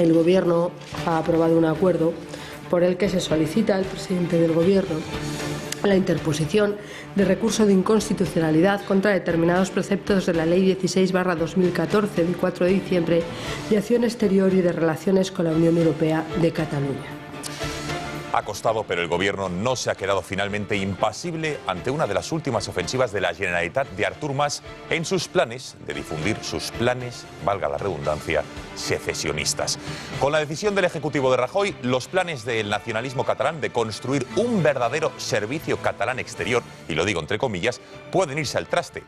el Gobierno ha aprobado un acuerdo por el que se solicita al presidente del Gobierno la interposición de recurso de inconstitucionalidad contra determinados preceptos de la Ley 16/2014 de 4 de diciembre de Acción Exterior y de Relaciones con la Unión Europea de Cataluña. Ha costado, pero el Gobierno no se ha quedado finalmente impasible ante una de las últimas ofensivas de la Generalitat de Artur Mas en sus planes de difundir sus planes, valga la redundancia, secesionistas. Con la decisión del Ejecutivo de Rajoy, los planes del nacionalismo catalán de construir un verdadero servicio catalán exterior, y lo digo entre comillas, pueden irse al traste.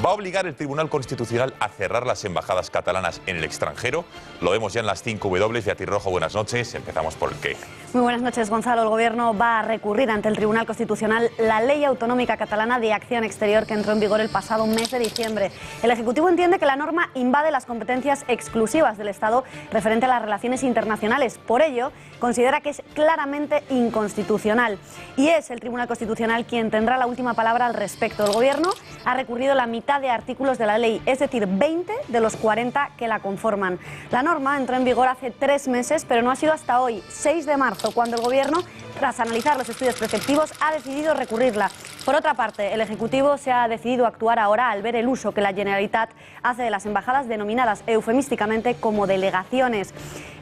¿Va a obligar el Tribunal Constitucional a cerrar las embajadas catalanas en el extranjero? Lo vemos ya en las 5W. Beatriz Rojo, buenas noches. Empezamos por el qué. Muy buenas noches, Gonzalo. El Gobierno va a recurrir ante el Tribunal Constitucional la Ley Autonómica Catalana de Acción Exterior que entró en vigor el pasado mes de diciembre. El Ejecutivo entiende que la norma invade las competencias exclusivas del Estado referente a las relaciones internacionales. Por ello, considera que es claramente inconstitucional. Y es el Tribunal Constitucional quien tendrá la última palabra al respecto. El Gobierno ha recurrido la mitad de artículos de la ley, es decir, 20 de los 40 que la conforman. La norma entró en vigor hace 3 meses, pero no ha sido hasta hoy, 6 de marzo, cuando el Gobierno, tras analizar los estudios preceptivos, ha decidido recurrirla. Por otra parte, el Ejecutivo se ha decidido actuar ahora al ver el uso que la Generalitat hace de las embajadas denominadas eufemísticamente como delegaciones.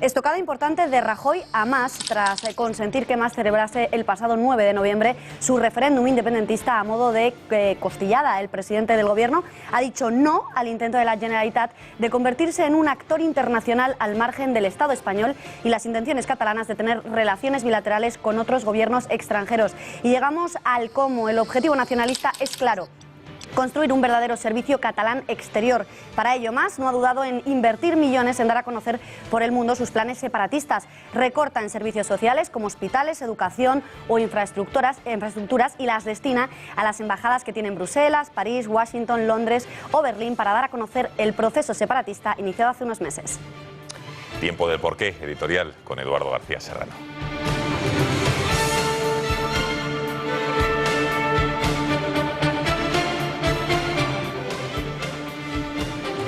Estocada importante de Rajoy a Mas tras consentir que Mas celebrase el pasado 9 de noviembre su referéndum independentista a modo de costillada. El presidente del Gobierno ha dicho no al intento de la Generalitat de convertirse en un actor internacional al margen del Estado español y las intenciones catalanas de tener relaciones bilaterales con otros gobiernos extranjeros. Y llegamos al cómo. El objetivo nacionalista es claro: construir un verdadero servicio catalán exterior. Para ello, Mas no ha dudado en invertir millones en dar a conocer por el mundo sus planes separatistas. Recorta en servicios sociales como hospitales, educación o infraestructuras y las destina a las embajadas que tienen Bruselas, París, Washington, Londres o Berlín para dar a conocer el proceso separatista iniciado hace unos meses. Tiempo del porqué, editorial con Eduardo García Serrano.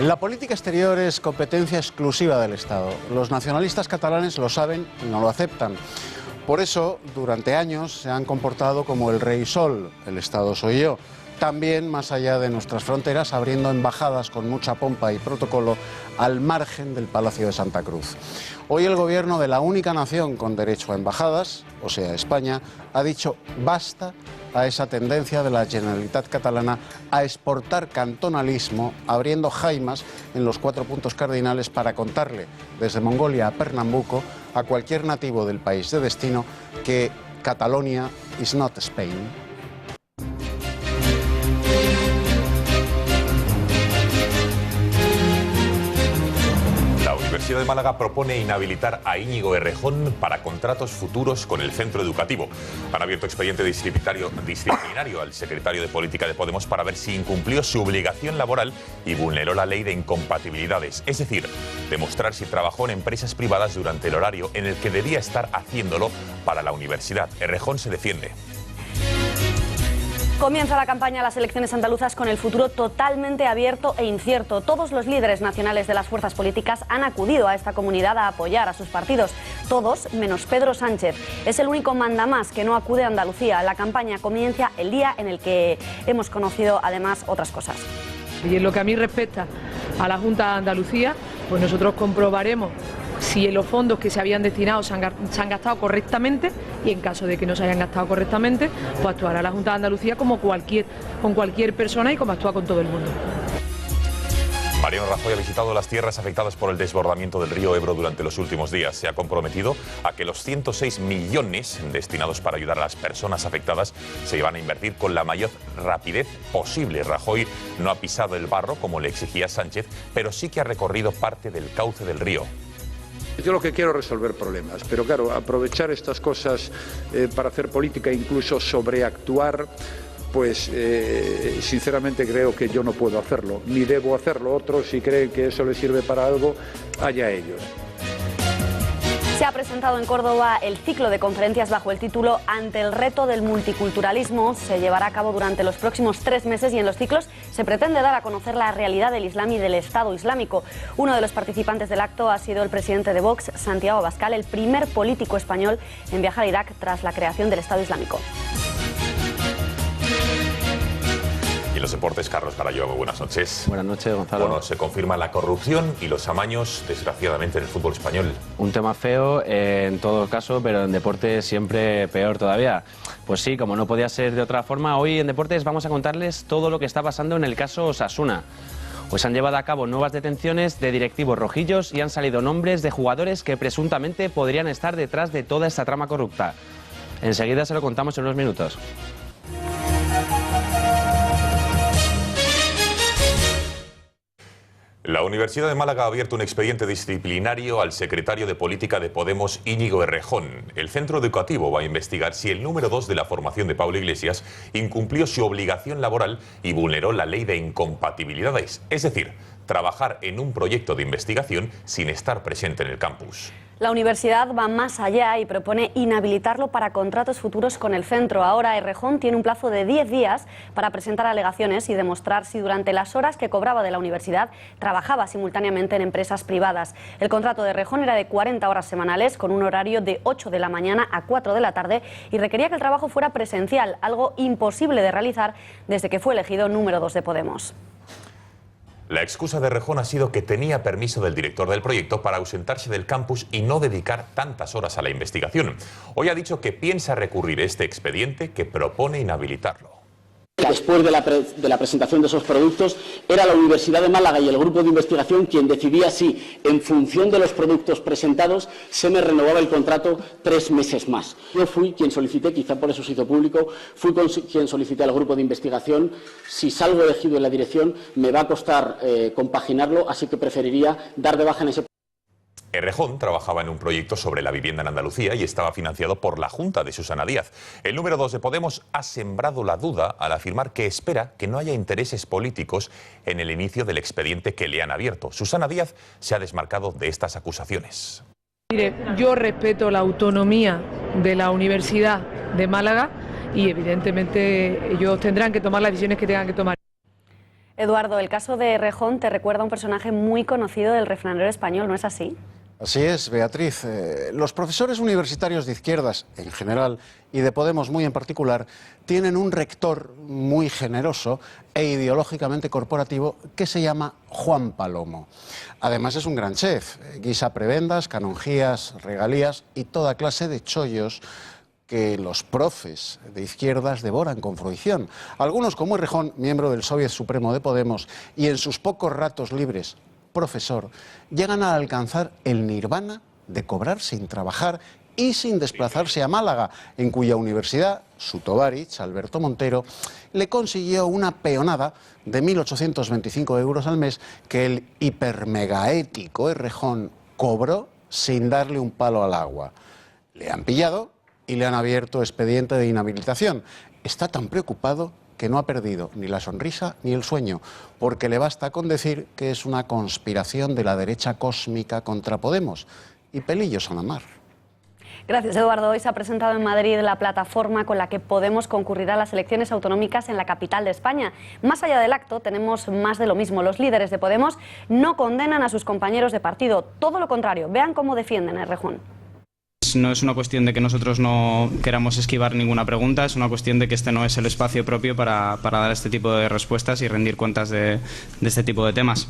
La política exterior es competencia exclusiva del Estado. Los nacionalistas catalanes lo saben y no lo aceptan. Por eso, durante años se han comportado como el rey sol, el Estado soy yo. También más allá de nuestras fronteras, abriendo embajadas con mucha pompa y protocolo al margen del Palacio de Santa Cruz. Hoy el Gobierno de la única nación con derecho a embajadas, o sea, España, ha dicho basta a esa tendencia de la Generalitat catalana a exportar cantonalismo, abriendo jaimas en los 4 puntos cardinales para contarle, desde Mongolia a Pernambuco, a cualquier nativo del país de destino que Catalonia is not Spain. La Universidad de Málaga propone inhabilitar a Íñigo Errejón para contratos futuros con el centro educativo. Han abierto expediente disciplinario al secretario de Política de Podemos para ver si incumplió su obligación laboral y vulneró la ley de incompatibilidades. Es decir, demostrar si trabajó en empresas privadas durante el horario en el que debía estar haciéndolo para la universidad. Errejón se defiende. Comienza la campaña a las elecciones andaluzas con el futuro totalmente abierto e incierto. Todos los líderes nacionales de las fuerzas políticas han acudido a esta comunidad a apoyar a sus partidos. Todos menos Pedro Sánchez. Es el único mandamás que no acude a Andalucía. La campaña comienza el día en el que hemos conocido además otras cosas. Y en lo que a mí respecta a la Junta de Andalucía, pues nosotros comprobaremos si los fondos que se habían destinado se han gastado correctamente, y en caso de que no se hayan gastado correctamente, pues actuará la Junta de Andalucía como con cualquier persona y como actúa con todo el mundo. Mariano Rajoy ha visitado las tierras afectadas por el desbordamiento del río Ebro durante los últimos días. Se ha comprometido a que los 106 millones destinados para ayudar a las personas afectadas se van a invertir con la mayor rapidez posible. Rajoy no ha pisado el barro como le exigía Sánchez, pero sí que ha recorrido parte del cauce del río. Yo lo que quiero es resolver problemas, pero claro, aprovechar estas cosas para hacer política, incluso sobreactuar, pues sinceramente creo que yo no puedo hacerlo, ni debo hacerlo. Otros, si creen que eso les sirve para algo, allá ellos. Se ha presentado en Córdoba el ciclo de conferencias bajo el título Ante el reto del multiculturalismo. Se llevará a cabo durante los próximos 3 meses y en los ciclos se pretende dar a conocer la realidad del Islam y del Estado Islámico. Uno de los participantes del acto ha sido el presidente de Vox, Santiago Abascal, el primer político español en viajar a Irak tras la creación del Estado Islámico. Y en los deportes, Carlos Garayo, muy buenas noches. Buenas noches, Gonzalo. Bueno, se confirma la corrupción y los amaños, desgraciadamente, en el fútbol español. Un tema feo en todo caso, pero en deportes siempre peor todavía. Pues sí, como no podía ser de otra forma, hoy en deportes vamos a contarles todo lo que está pasando en el caso Osasuna. Pues han llevado a cabo nuevas detenciones de directivos rojillos y han salido nombres de jugadores que presuntamente podrían estar detrás de toda esta trama corrupta. Enseguida se lo contamos en unos minutos. La Universidad de Málaga ha abierto un expediente disciplinario al secretario de Política de Podemos, Íñigo Errejón. El centro educativo va a investigar si el número 2 de la formación de Pablo Iglesias incumplió su obligación laboral y vulneró la ley de incompatibilidades, es decir, trabajar en un proyecto de investigación sin estar presente en el campus. La universidad va más allá y propone inhabilitarlo para contratos futuros con el centro. Ahora Errejón tiene un plazo de 10 días para presentar alegaciones y demostrar si durante las horas que cobraba de la universidad trabajaba simultáneamente en empresas privadas. El contrato de Errejón era de 40 horas semanales con un horario de 8 de la mañana a 4 de la tarde y requería que el trabajo fuera presencial, algo imposible de realizar desde que fue elegido número 2 de Podemos. La excusa de Errejón ha sido que tenía permiso del director del proyecto para ausentarse del campus y no dedicar tantas horas a la investigación. Hoy ha dicho que piensa recurrir este expediente que propone inhabilitarlo. Después de la presentación de esos productos, era la Universidad de Málaga y el grupo de investigación quien decidía si, en función de los productos presentados, se me renovaba el contrato 3 meses más. Yo fui quien solicité, quizá por eso se hizo público, fui quien solicité al grupo de investigación. Si salgo elegido en la dirección, me va a costar compaginarlo, así que preferiría dar de baja en ese. Errejón trabajaba en un proyecto sobre la vivienda en Andalucía y estaba financiado por la Junta de Susana Díaz. El número 2 de Podemos ha sembrado la duda al afirmar que espera que no haya intereses políticos en el inicio del expediente que le han abierto. Susana Díaz se ha desmarcado de estas acusaciones. Mire, yo respeto la autonomía de la Universidad de Málaga y evidentemente ellos tendrán que tomar las decisiones que tengan que tomar. Eduardo, el caso de Errejón te recuerda a un personaje muy conocido del refranero español, ¿no es así? Así es, Beatriz. Los profesores universitarios de izquierdas, en general, y de Podemos muy en particular, tienen un rector muy generoso e ideológicamente corporativo que se llama Juan Palomo. Además es un gran chef, guisa prebendas, canonjías, regalías y toda clase de chollos que los profes de izquierdas devoran con fruición. Algunos, como Errejón, miembro del Soviet Supremo de Podemos, y en sus pocos ratos libres, profesor, llegan a alcanzar el nirvana de cobrar sin trabajar y sin desplazarse a Málaga, en cuya universidad su tovarich, Alberto Montero, le consiguió una peonada de 1.825 euros al mes que el hipermegaético Errejón cobró sin darle un palo al agua. Le han pillado y le han abierto expediente de inhabilitación. Está tan preocupado que no ha perdido ni la sonrisa ni el sueño, porque le basta con decir que es una conspiración de la derecha cósmica contra Podemos y pelillos a la mar. Gracias, Eduardo. Hoy se ha presentado en Madrid la plataforma con la que Podemos concurrirá a las elecciones autonómicas en la capital de España. Más allá del acto, tenemos más de lo mismo. Los líderes de Podemos no condenan a sus compañeros de partido, todo lo contrario. Vean cómo defienden a Errejón. No es una cuestión de que nosotros no queramos esquivar ninguna pregunta, es una cuestión de que este no es el espacio propio para dar este tipo de respuestas y rendir cuentas de este tipo de temas.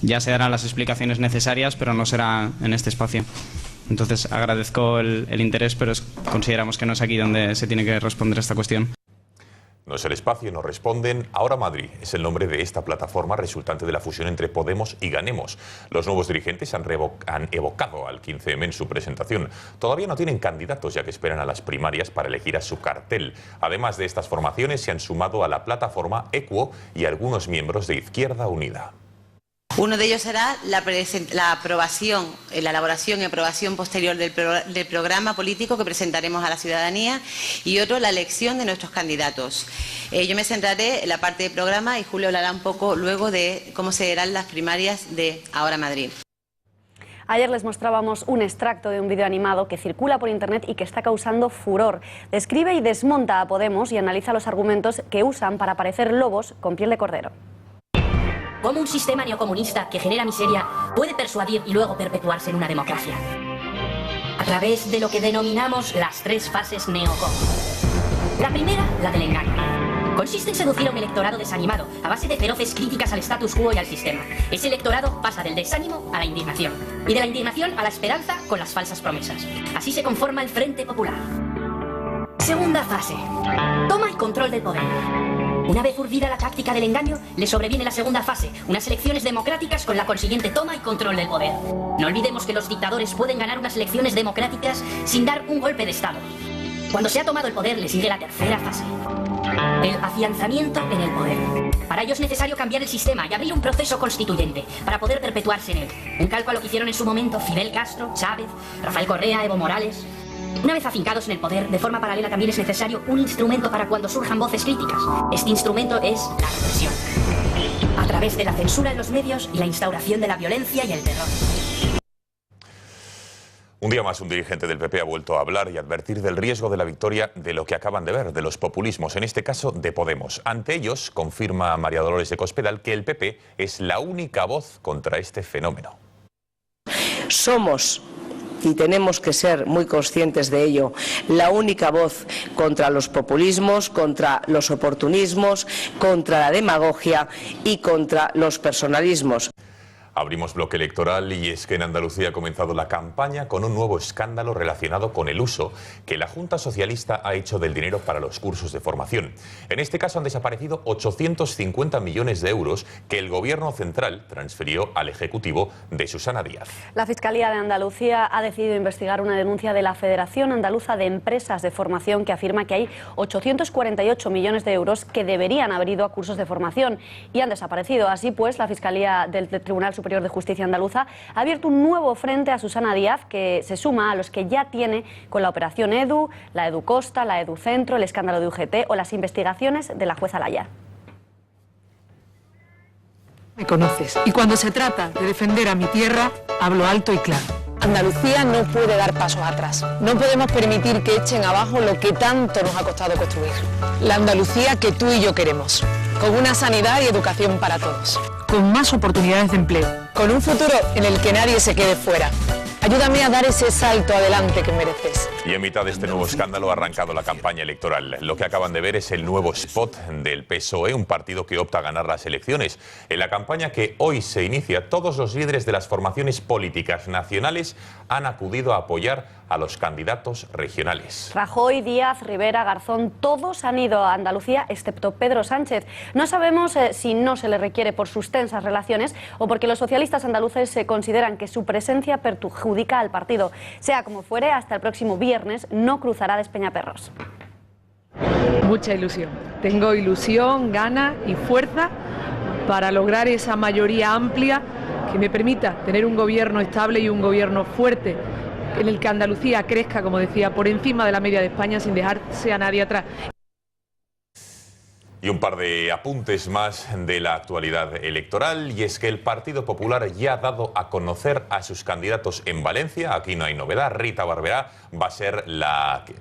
Ya se darán las explicaciones necesarias, pero no será en este espacio. Entonces agradezco el interés, pero consideramos que no es aquí donde se tiene que responder esta cuestión. No es el espacio, nos responden. Ahora Madrid es el nombre de esta plataforma resultante de la fusión entre Podemos y Ganemos. Los nuevos dirigentes han evocado al 15M en su presentación. Todavía no tienen candidatos, ya que esperan a las primarias para elegir a su cartel. Además de estas formaciones, se han sumado a la plataforma Equo y algunos miembros de Izquierda Unida. Uno de ellos será la aprobación, la elaboración y aprobación posterior del programa político que presentaremos a la ciudadanía, y otro, la elección de nuestros candidatos. Yo me centraré en la parte de programa y Julio hablará un poco luego de cómo serán las primarias de Ahora Madrid. Ayer les mostrábamos un extracto de un vídeo animado que circula por internet y que está causando furor. Describe y desmonta a Podemos y analiza los argumentos que usan para parecer lobos con piel de cordero. ¿Cómo un sistema neocomunista que genera miseria puede persuadir y luego perpetuarse en una democracia? A través de lo que denominamos las 3 fases neocon. La primera, la del engaño. Consiste en seducir a un electorado desanimado a base de feroces críticas al status quo y al sistema. Ese electorado pasa del desánimo a la indignación y de la indignación a la esperanza con las falsas promesas. Así se conforma el Frente Popular. Segunda fase. Toma y control del poder. Una vez urdida la táctica del engaño, le sobreviene la segunda fase, unas elecciones democráticas con la consiguiente toma y control del poder. No olvidemos que los dictadores pueden ganar unas elecciones democráticas sin dar un golpe de Estado. Cuando se ha tomado el poder, le sigue la tercera fase. El afianzamiento en el poder. Para ello es necesario cambiar el sistema y abrir un proceso constituyente para poder perpetuarse en él. Un calco a lo que hicieron en su momento Fidel Castro, Chávez, Rafael Correa, Evo Morales. Una vez afincados en el poder, de forma paralela también es necesario un instrumento para cuando surjan voces críticas. Este instrumento es la represión. A través de la censura en los medios y la instauración de la violencia y el terror. Un día más, un dirigente del PP ha vuelto a hablar y advertir del riesgo de la victoria de lo que acaban de ver, de los populismos, en este caso de Podemos. Ante ellos, confirma María Dolores de Cospedal que el PP es la única voz contra este fenómeno. Somos, y tenemos que ser muy conscientes de ello, la única voz contra los populismos, contra los oportunismos, contra la demagogia y contra los personalismos. Abrimos bloque electoral y es que en Andalucía ha comenzado la campaña con un nuevo escándalo relacionado con el uso que la Junta Socialista ha hecho del dinero para los cursos de formación. En este caso han desaparecido 850 millones de euros que el Gobierno central transfirió al Ejecutivo de Susana Díaz. La Fiscalía de Andalucía ha decidido investigar una denuncia de la Federación Andaluza de Empresas de Formación que afirma que hay 848 millones de euros que deberían haber ido a cursos de formación y han desaparecido. Así pues, la Fiscalía del Tribunal Superior de Justicia Andaluza ha abierto un nuevo frente a Susana Díaz que se suma a los que ya tiene con la operación Edu, la Educosta, la Educentro, el escándalo de UGT o las investigaciones de la jueza Laya. Me conoces y cuando se trata de defender a mi tierra hablo alto y claro. Andalucía no puede dar pasos atrás. No podemos permitir que echen abajo lo que tanto nos ha costado construir. La Andalucía que tú y yo queremos, con una sanidad y educación para todos. Con más oportunidades de empleo. Con un futuro en el que nadie se quede fuera. Ayúdame a dar ese salto adelante que mereces. Y en mitad de este nuevo escándalo ha arrancado la campaña electoral. Lo que acaban de ver es el nuevo spot del PSOE, un partido que opta a ganar las elecciones. En la campaña que hoy se inicia, todos los líderes de las formaciones políticas nacionales han acudido a apoyar a los candidatos regionales. Rajoy, Díaz, Rivera, Garzón, todos han ido a Andalucía excepto Pedro Sánchez. No sabemos si no se le requiere por sus tensas relaciones o porque los socialistas andaluces se consideran que su presencia perjudica al partido. Sea como fuere, hasta el próximo viernes no cruzará Despeñaperros. Mucha ilusión. Tengo ilusión, ganas y fuerza para lograr esa mayoría amplia que me permita tener un gobierno estable y un gobierno fuerte en el que Andalucía crezca, como decía, por encima de la media de España sin dejarse a nadie atrás. Y un par de apuntes más de la actualidad electoral, y es que el Partido Popular ya ha dado a conocer a sus candidatos en Valencia. Aquí no hay novedad. Rita Barberá va a ser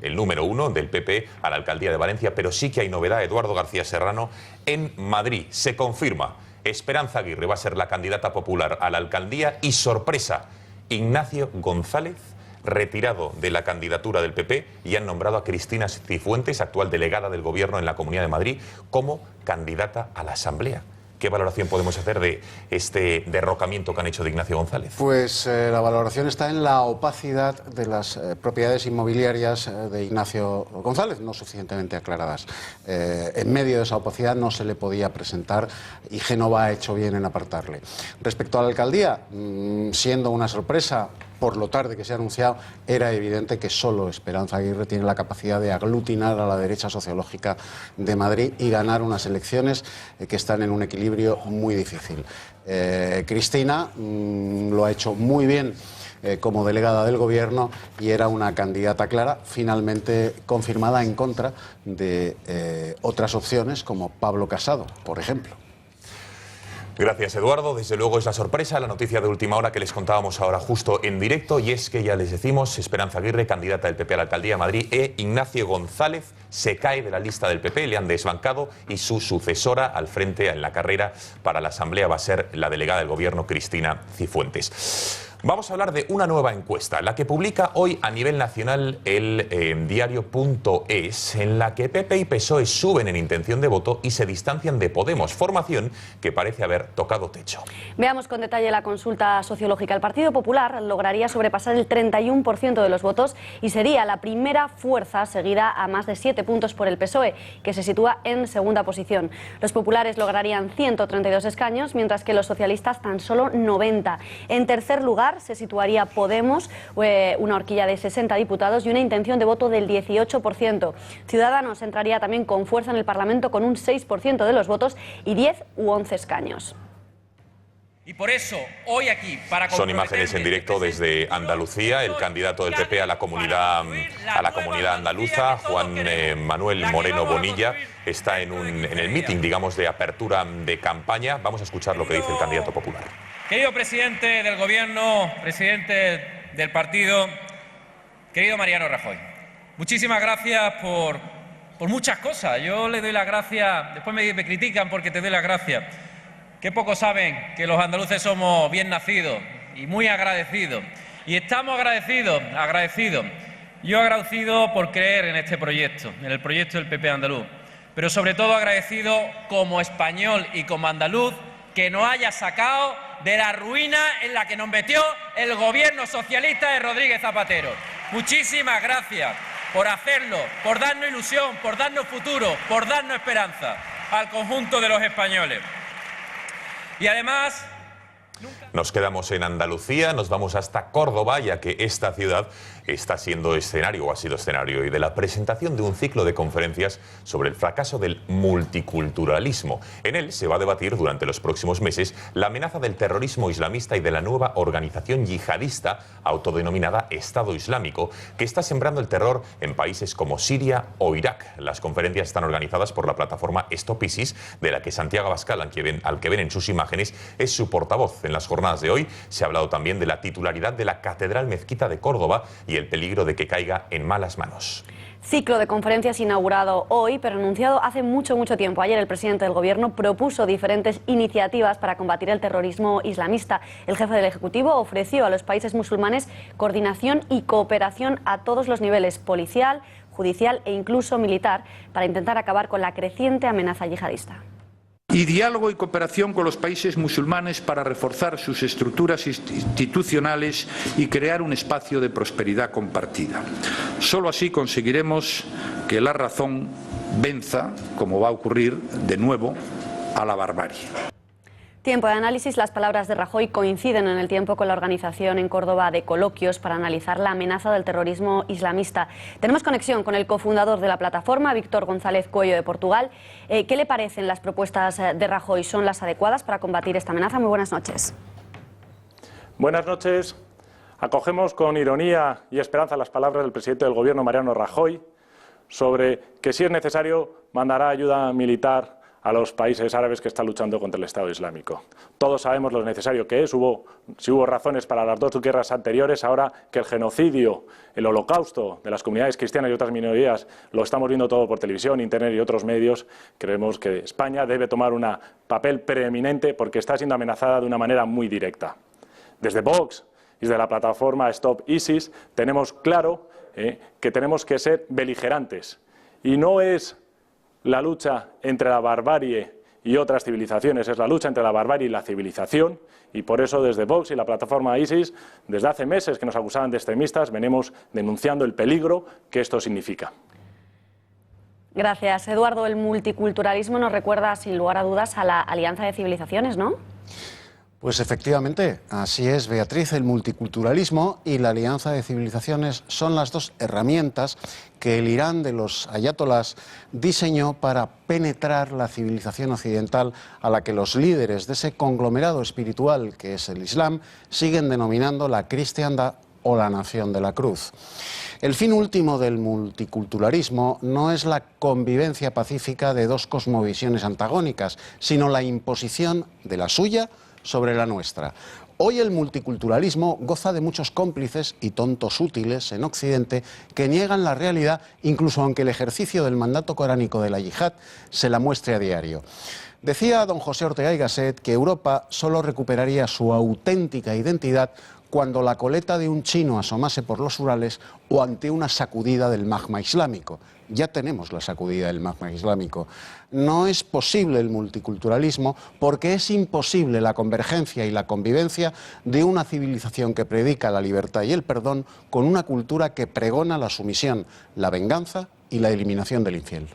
el número 1 del PP a la alcaldía de Valencia, pero sí que hay novedad. Eduardo García Serrano en Madrid. Se confirma. Esperanza Aguirre va a ser la candidata popular a la alcaldía y, sorpresa, Ignacio González, retirado de la candidatura del PP, y han nombrado a Cristina Cifuentes, actual delegada del Gobierno en la Comunidad de Madrid, como candidata a la Asamblea. ¿Qué valoración podemos hacer de este derrocamiento que han hecho de Ignacio González? Pues la valoración está en la opacidad de las propiedades inmobiliarias de Ignacio González, no suficientemente aclaradas. En medio de esa opacidad no se le podía presentar y Génova ha hecho bien en apartarle. Respecto a la alcaldía, siendo una sorpresa por lo tarde que se ha anunciado, era evidente que solo Esperanza Aguirre tiene la capacidad de aglutinar a la derecha sociológica de Madrid y ganar unas elecciones que están en un equilibrio muy difícil. Cristina lo ha hecho muy bien como delegada del Gobierno y era una candidata clara, finalmente confirmada en contra de otras opciones como Pablo Casado, por ejemplo. Gracias, Eduardo. Desde luego es la sorpresa, la noticia de última hora que les contábamos ahora justo en directo, y es que ya les decimos, Esperanza Aguirre, candidata del PP a la alcaldía de Madrid, e Ignacio González se cae de la lista del PP, le han desbancado, y su sucesora al frente en la carrera para la Asamblea va a ser la delegada del Gobierno, Cristina Cifuentes. Vamos a hablar de una nueva encuesta, la que publica hoy a nivel nacional el diario.es, en la que PP y PSOE suben en intención de voto y se distancian de Podemos, formación que parece haber tocado techo. Veamos con detalle la consulta sociológica. El Partido Popular lograría sobrepasar el 31% de los votos y sería la primera fuerza, seguida a más de 7 puntos por el PSOE, que se sitúa en segunda posición. Los populares lograrían 132 escaños, mientras que los socialistas tan solo 90. En tercer lugar se situaría Podemos, una horquilla de 60 diputados y una intención de voto del 18%. Ciudadanos entraría también con fuerza en el Parlamento con un 6% de los votos y 10 u 11 escaños. Y por eso, hoy aquí, Son imágenes en directo desde Andalucía. El candidato del PP a la comunidad andaluza, Juan Manuel Moreno Bonilla, está en el mitin, digamos, de apertura de campaña. Vamos a escuchar lo que dice el candidato popular. Querido presidente del Gobierno, presidente del partido, querido Mariano Rajoy, muchísimas gracias por muchas cosas. Yo le doy las gracias, después me critican porque te doy las gracias. Que pocos saben que los andaluces somos bien nacidos y muy agradecidos. Y estamos agradecidos. Yo agradecido por creer en este proyecto, en el proyecto del PP andaluz. Pero sobre todo agradecido como español y como andaluz que nos haya sacado de la ruina en la que nos metió el gobierno socialista de Rodríguez Zapatero. Muchísimas gracias por hacerlo, por darnos ilusión, por darnos futuro, por darnos esperanza al conjunto de los españoles. Y además... Nos quedamos en Andalucía, nos vamos hasta Córdoba, ya que esta ciudad está siendo escenario, o ha sido escenario, y de la presentación de un ciclo de conferencias sobre el fracaso del multiculturalismo. En él se va a debatir durante los próximos meses la amenaza del terrorismo islamista y de la nueva organización yihadista autodenominada Estado Islámico, que está sembrando el terror en países como Siria o Irak. Las conferencias están organizadas por la plataforma Stop ISIS, de la que Santiago Abascal, al que ven en sus imágenes, es su portavoz. En las jornadas de hoy se ha hablado también de la titularidad de la Catedral Mezquita de Córdoba y el peligro de que caiga en malas manos. Ciclo de conferencias inaugurado hoy, pero anunciado hace mucho tiempo. Ayer el presidente del Gobierno propuso diferentes iniciativas para combatir el terrorismo islamista. El jefe del Ejecutivo ofreció a los países musulmanes coordinación y cooperación a todos los niveles: policial, judicial e incluso militar, para intentar acabar con la creciente amenaza yihadista. Y diálogo y cooperación con los países musulmanes para reforzar sus estructuras institucionales y crear un espacio de prosperidad compartida. Solo así conseguiremos que la razón venza, como va a ocurrir de nuevo, a la barbarie. Tiempo de análisis. Las palabras de Rajoy coinciden en el tiempo con la organización en Córdoba de coloquios para analizar la amenaza del terrorismo islamista. Tenemos conexión con el cofundador de la plataforma, Víctor González Coello, de Portugal. ¿Qué le parecen las propuestas de Rajoy? ¿Son las adecuadas para combatir esta amenaza? Muy buenas noches. Buenas noches. Acogemos con ironía y esperanza las palabras del presidente del Gobierno, Mariano Rajoy, sobre que, si es necesario, mandará ayuda militar a los países árabes que están luchando contra el Estado Islámico. Todos sabemos lo necesario que es. Si hubo razones para las dos guerras anteriores, ahora que el genocidio, el holocausto de las comunidades cristianas y otras minorías lo estamos viendo todo por televisión, internet y otros medios, creemos que España debe tomar un papel preeminente porque está siendo amenazada de una manera muy directa. Desde Vox y desde la plataforma Stop ISIS tenemos claro que tenemos que ser beligerantes, y no es la lucha entre la barbarie y otras civilizaciones, es la lucha entre la barbarie y la civilización, y por eso desde Vox y la plataforma ISIS, desde hace meses que nos acusaban de extremistas, venimos denunciando el peligro que esto significa. Gracias, Eduardo. El multiculturalismo nos recuerda, sin lugar a dudas, a la Alianza de Civilizaciones, ¿no? Pues efectivamente, así es, Beatriz. El multiculturalismo y la Alianza de Civilizaciones son las dos herramientas que el Irán de los ayatolás diseñó para penetrar la civilización occidental, a la que los líderes de ese conglomerado espiritual que es el Islam siguen denominando la cristiandad o la Nación de la Cruz. El fin último del multiculturalismo no es la convivencia pacífica de dos cosmovisiones antagónicas, sino la imposición de la suya sobre la nuestra. Hoy el multiculturalismo goza de muchos cómplices y tontos útiles en Occidente que niegan la realidad, incluso aunque el ejercicio del mandato coránico de la yihad se la muestre a diario. Decía don José Ortega y Gasset que Europa solo recuperaría su auténtica identidad cuando la coleta de un chino asomase por los Urales o ante una sacudida del magma islámico. Ya tenemos la sacudida del magma islámico. No es posible el multiculturalismo porque es imposible la convergencia y la convivencia de una civilización que predica la libertad y el perdón con una cultura que pregona la sumisión, la venganza y la eliminación del infiel.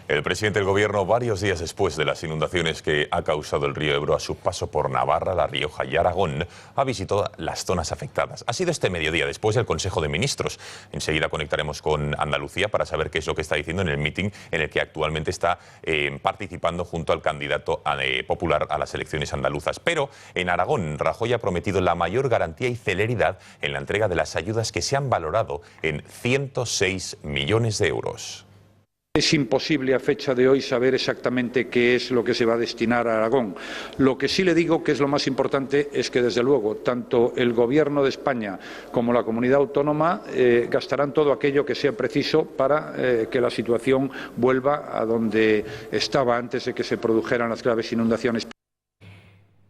El presidente del Gobierno, varios días después de las inundaciones que ha causado el río Ebro a su paso por Navarra, La Rioja y Aragón, ha visitado las zonas afectadas. Ha sido este mediodía, después del Consejo de Ministros. Enseguida conectaremos con Andalucía para saber qué es lo que está diciendo en el mitin en el que actualmente está participando junto al candidato popular a las elecciones andaluzas. Pero en Aragón, Rajoy ha prometido la mayor garantía y celeridad en la entrega de las ayudas que se han valorado en 106 millones de euros. Es imposible a fecha de hoy saber exactamente qué es lo que se va a destinar a Aragón. Lo que sí le digo, que es lo más importante, es que desde luego tanto el Gobierno de España como la comunidad autónoma gastarán todo aquello que sea preciso para que la situación vuelva a donde estaba antes de que se produjeran las graves inundaciones.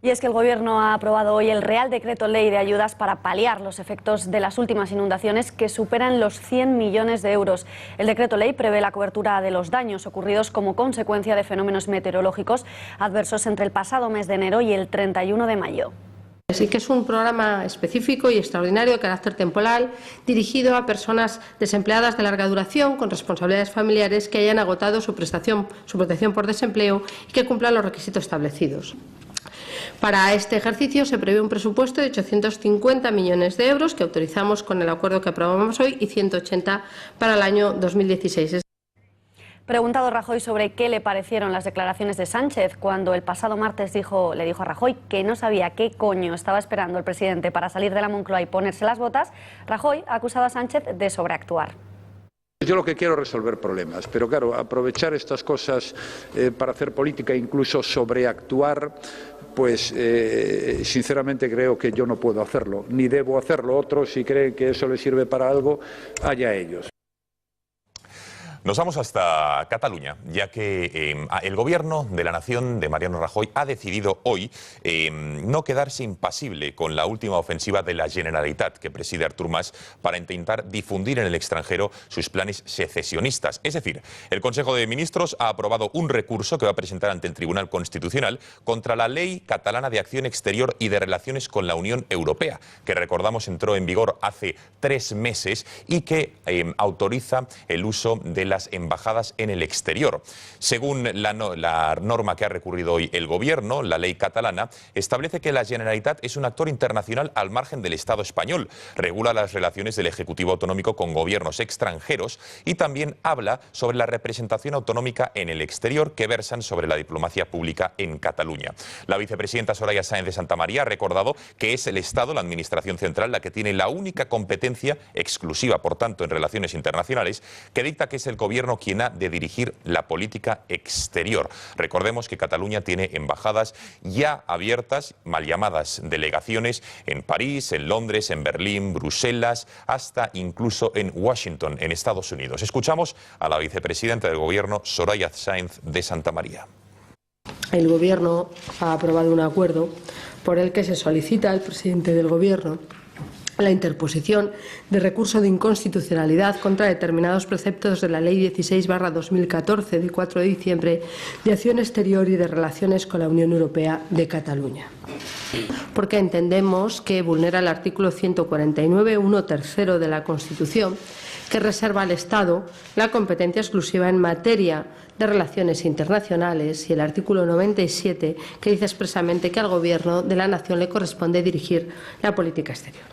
Y es que el Gobierno ha aprobado hoy el Real Decreto Ley de ayudas para paliar los efectos de las últimas inundaciones que superan los 100 millones de euros. El Decreto Ley prevé la cobertura de los daños ocurridos como consecuencia de fenómenos meteorológicos adversos entre el pasado mes de enero y el 31 de mayo. Así que es un programa específico y extraordinario de carácter temporal dirigido a personas desempleadas de larga duración con responsabilidades familiares que hayan agotado su protección por desempleo y que cumplan los requisitos establecidos. Para este ejercicio se prevé un presupuesto de 850 millones de euros que autorizamos con el acuerdo que aprobamos hoy y 180 para el año 2016. Preguntado Rajoy sobre qué le parecieron las declaraciones de Sánchez cuando el pasado martes le dijo a Rajoy que no sabía qué coño estaba esperando el presidente para salir de la Moncloa y ponerse las botas, Rajoy ha acusado a Sánchez de sobreactuar. Yo lo que quiero es resolver problemas, pero claro, aprovechar estas cosas para hacer política, incluso sobreactuar, pues sinceramente creo que yo no puedo hacerlo, ni debo hacerlo. Otros, si creen que eso les sirve para algo, allá ellos. Nos vamos hasta Cataluña, ya que el Gobierno de la Nación de Mariano Rajoy ha decidido hoy no quedarse impasible con la última ofensiva de la Generalitat que preside Artur Mas para intentar difundir en el extranjero sus planes secesionistas. Es decir, el Consejo de Ministros ha aprobado un recurso que va a presentar ante el Tribunal Constitucional contra la Ley Catalana de Acción Exterior y de Relaciones con la Unión Europea, que recordamos entró en vigor hace 3 meses y que autoriza el uso de las embajadas en el exterior. Según la norma que ha recurrido hoy el Gobierno, la ley catalana establece que la Generalitat es un actor internacional al margen del Estado español, regula las relaciones del Ejecutivo autonómico con gobiernos extranjeros y también habla sobre la representación autonómica en el exterior que versan sobre la diplomacia pública en Cataluña. La vicepresidenta Soraya Sáenz de Santamaría ha recordado que es el Estado, la Administración Central, la que tiene la única competencia exclusiva, por tanto, en relaciones internacionales, que dicta que es el Gobierno quien ha de dirigir la política exterior. Recordemos que Cataluña tiene embajadas ya abiertas, mal llamadas delegaciones, en París, en Londres, en Berlín, Bruselas, hasta incluso en Washington, en Estados Unidos. Escuchamos a la vicepresidenta del Gobierno, Soraya Sáenz de Santamaría. El Gobierno ha aprobado un acuerdo por el que se solicita al presidente del Gobierno la interposición de recurso de inconstitucionalidad contra determinados preceptos de la Ley 16/2014 de 4 de diciembre de Acción Exterior y de Relaciones con la Unión Europea de Cataluña, porque entendemos que vulnera el artículo 149, 1 tercero de la Constitución, que reserva al Estado la competencia exclusiva en materia de relaciones internacionales, y el artículo 97, que dice expresamente que al Gobierno de la Nación le corresponde dirigir la política exterior.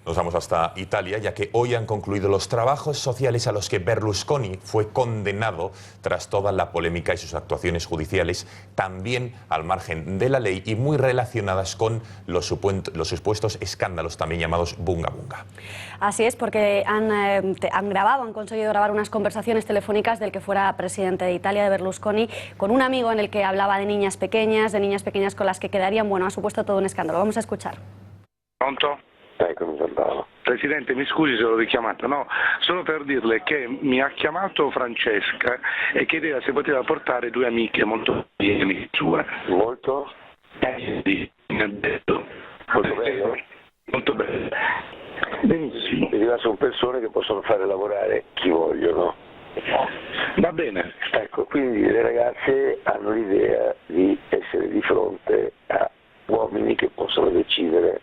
Nos vamos hasta Italia, ya que hoy han concluido los trabajos sociales a los que Berlusconi fue condenado tras toda la polémica y sus actuaciones judiciales, también al margen de la ley y muy relacionadas con los supuestos escándalos también llamados Bunga Bunga. Así es, porque han conseguido grabar unas conversaciones telefónicas del que fuera presidente de Italia, de Berlusconi, con un amigo en el que hablaba de niñas pequeñas con las que quedarían, bueno, ha supuesto todo un escándalo. Vamos a escuchar. Pronto? Presidente, mi scusi se l'ho richiamato, no, solo per dirle che mi ha chiamato Francesca e chiedeva se poteva portare 2 amiche molto bene sue. Molto? Sì, mi ha detto. Molto bello? Molto bello. Benissimo. Sono persone che possono fare lavorare chi vogliono. Va bene. Ecco, quindi le ragazze hanno l'idea di essere di fronte a uomini che possono decidere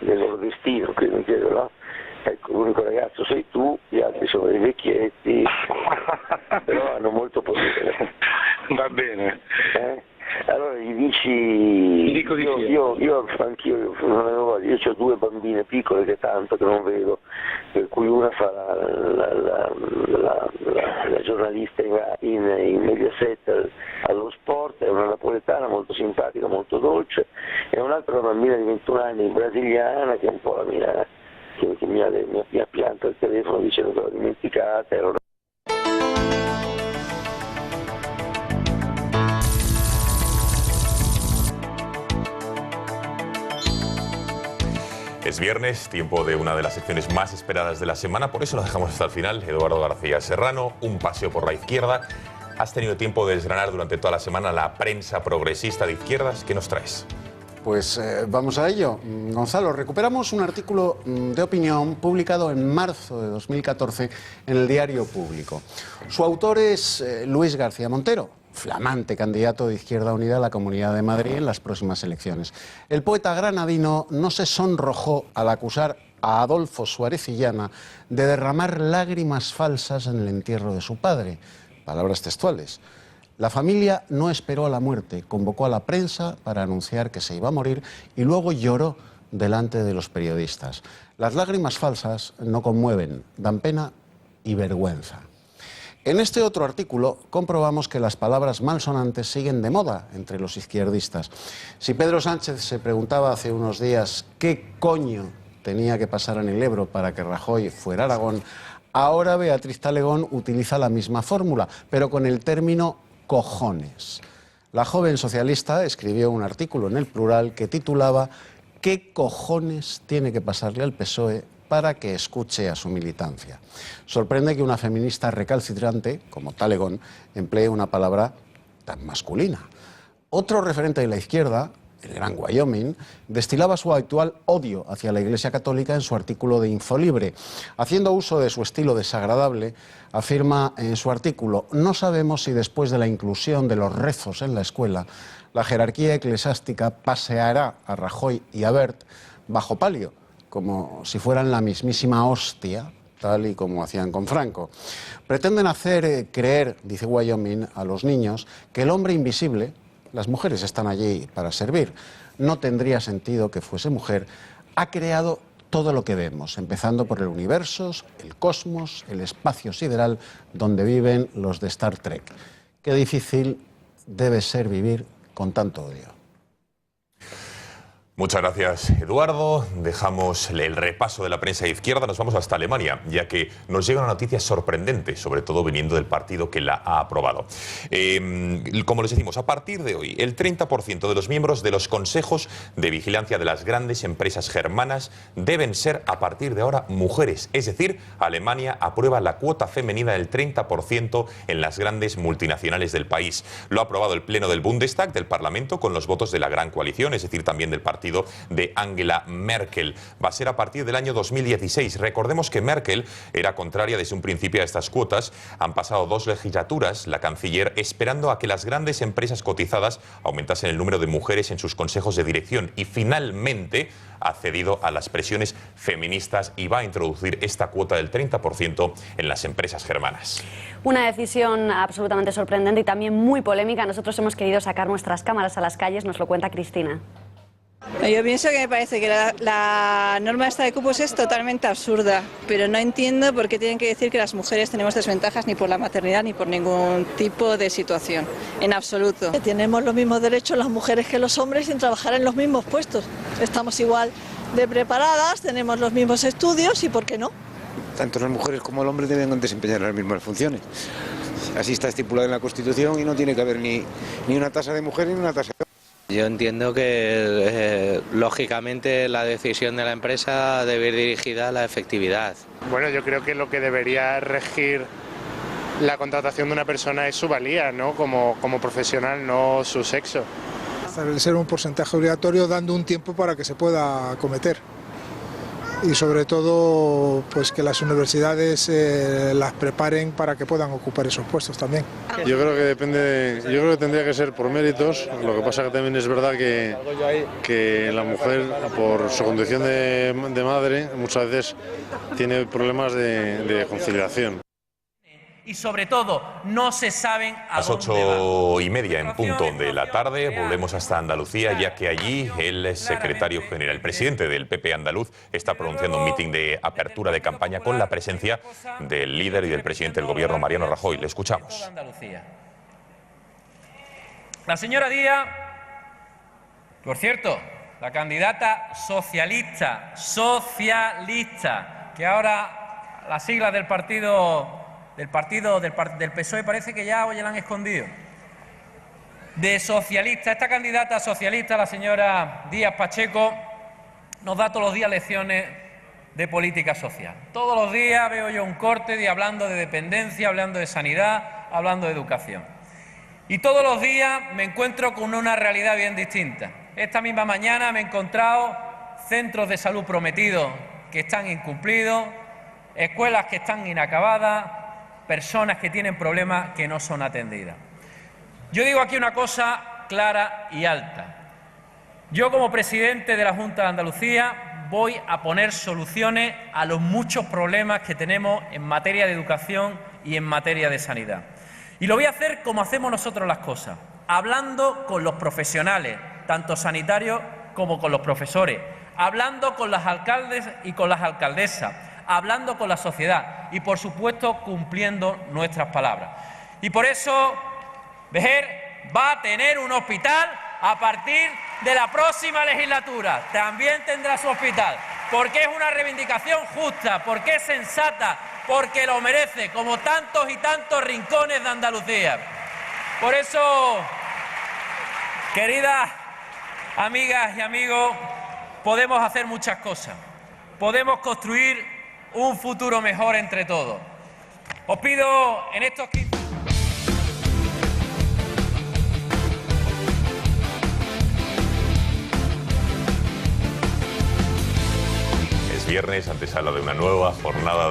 del loro destino, quindi chiedo, no? Ecco, l'unico ragazzo sei tu, gli altri sono dei vecchietti, però hanno molto potere. Va bene. Allora gli dici, dico di sì. Io anch'io non avevo voglia, io ho 2 bambine piccole che tanto che non vedo, per cui una fa la giornalista in Mediaset allo sport, è una napoletana molto simpatica, molto dolce, e un'altra una bambina di 21 anni brasiliana che è un po' la mia, che mi ha pianto il telefono dicendo che l'ho dimenticata. Es viernes, tiempo de una de las secciones más esperadas de la semana, por eso lo dejamos hasta el final. Eduardo García Serrano, un paseo por la izquierda. Has tenido tiempo de desgranar durante toda la semana la prensa progresista de izquierdas. ¿Qué nos traes? Pues vamos a ello. Gonzalo, recuperamos un artículo de opinión publicado en marzo de 2014 en el Diario Público. Su autor es Luis García Montero, flamante candidato de Izquierda Unida a la Comunidad de Madrid en las próximas elecciones. El poeta granadino no se sonrojó al acusar a Adolfo Suárez Illana de derramar lágrimas falsas en el entierro de su padre. Palabras textuales. La familia no esperó a la muerte, convocó a la prensa para anunciar que se iba a morir y luego lloró delante de los periodistas. Las lágrimas falsas no conmueven, dan pena y vergüenza. En este otro artículo comprobamos que las palabras malsonantes siguen de moda entre los izquierdistas. Si Pedro Sánchez se preguntaba hace unos días qué coño tenía que pasar en el Ebro para que Rajoy fuera a Aragón, ahora Beatriz Talegón utiliza la misma fórmula, pero con el término cojones. La joven socialista escribió un artículo en El Plural que titulaba ¿Qué cojones tiene que pasarle al PSOE para que escuche a su militancia? Sorprende que una feminista recalcitrante, como Talegón, emplee una palabra tan masculina. Otro referente de la izquierda, el Gran Wyoming, destilaba su habitual odio hacia la Iglesia Católica en su artículo de Infolibre. Haciendo uso de su estilo desagradable, afirma en su artículo: no sabemos si después de la inclusión de los rezos en la escuela, la jerarquía eclesiástica paseará a Rajoy y a Wert bajo palio, como si fueran la mismísima hostia, tal y como hacían con Franco. Pretenden hacer creer, dice Wyoming, a los niños que el hombre invisible, las mujeres están allí para servir, no tendría sentido que fuese mujer, ha creado todo lo que vemos, empezando por el universo, el cosmos, el espacio sideral donde viven los de Star Trek. Qué difícil debe ser vivir con tanto odio. Muchas gracias, Eduardo. Dejamos el repaso de la prensa de izquierda, nos vamos hasta Alemania, ya que nos llega una noticia sorprendente, sobre todo viniendo del partido que la ha aprobado. Como les decimos, a partir de hoy, el 30% de los miembros de los consejos de vigilancia de las grandes empresas germanas deben ser, a partir de ahora, mujeres. Es decir, Alemania aprueba la cuota femenina del 30% en las grandes multinacionales del país. Lo ha aprobado el Pleno del Bundestag, del Parlamento, con los votos de la Gran Coalición, es decir, también del partido de Angela Merkel. Va a ser a partir del año 2016. Recordemos que Merkel era contraria desde un principio a estas cuotas. Han pasado 2 legislaturas, la canciller, esperando a que las grandes empresas cotizadas aumentasen el número de mujeres en sus consejos de dirección y finalmente ha cedido a las presiones feministas y va a introducir esta cuota del 30% en las empresas germanas. Una decisión absolutamente sorprendente y también muy polémica. Nosotros hemos querido sacar nuestras cámaras a las calles, nos lo cuenta Cristina. Yo pienso que me parece que la norma esta de cupos es totalmente absurda, pero no entiendo por qué tienen que decir que las mujeres tenemos desventajas ni por la maternidad ni por ningún tipo de situación, en absoluto. Tenemos los mismos derechos las mujeres que los hombres sin trabajar en los mismos puestos. Estamos igual de preparadas, tenemos los mismos estudios y ¿por qué no? Tanto las mujeres como el hombre deben desempeñar las mismas funciones. Así está estipulado en la Constitución y no tiene que haber ni una tasa de mujer ni una tasa de hombre. Yo entiendo que, lógicamente, la decisión de la empresa debe ir dirigida a la efectividad. Bueno, yo creo que lo que debería regir la contratación de una persona es su valía, ¿no? Como profesional, no su sexo. Establecer un porcentaje obligatorio dando un tiempo para que se pueda acometer. Y sobre todo, pues que las universidades las preparen para que puedan ocupar esos puestos también. Yo creo que depende, yo creo que tendría que ser por méritos. Lo que pasa que también es verdad que la mujer, por su condición de madre, muchas veces tiene problemas de conciliación. Y sobre todo, no se saben a las 8:30 en punto de la tarde, volvemos hasta Andalucía, ya que allí el secretario general, el presidente del PP andaluz, está pronunciando un mitin de apertura de campaña con la presencia del líder y del presidente del gobierno, Mariano Rajoy. Le escuchamos. La señora Díaz, por cierto, la candidata socialista, que ahora las siglas del PSOE parece que ya hoy la han escondido. De socialista, esta candidata socialista, la señora Díaz Pacheco, nos da todos los días lecciones de política social. Todos los días veo yo un corte hablando de dependencia, hablando de sanidad, hablando de educación. Y todos los días me encuentro con una realidad bien distinta. Esta misma mañana me he encontrado centros de salud prometidos que están incumplidos, escuelas que están inacabadas, personas que tienen problemas que no son atendidas. Yo digo aquí una cosa clara y alta. Yo, como presidente de la Junta de Andalucía, voy a poner soluciones a los muchos problemas que tenemos en materia de educación y en materia de sanidad. Y lo voy a hacer como hacemos nosotros las cosas, hablando con los profesionales, tanto sanitarios como con los profesores, hablando con los alcaldes y con las alcaldesas, hablando con la sociedad y, por supuesto, cumpliendo nuestras palabras. Y por eso, Vejer va a tener un hospital a partir de la próxima legislatura. También tendrá su hospital, porque es una reivindicación justa, porque es sensata, porque lo merece, como tantos y tantos rincones de Andalucía. Por eso, queridas amigas y amigos, podemos hacer muchas cosas. Podemos construir un futuro mejor entre todos. Os pido en estos 15... Es viernes, antesala de una nueva jornada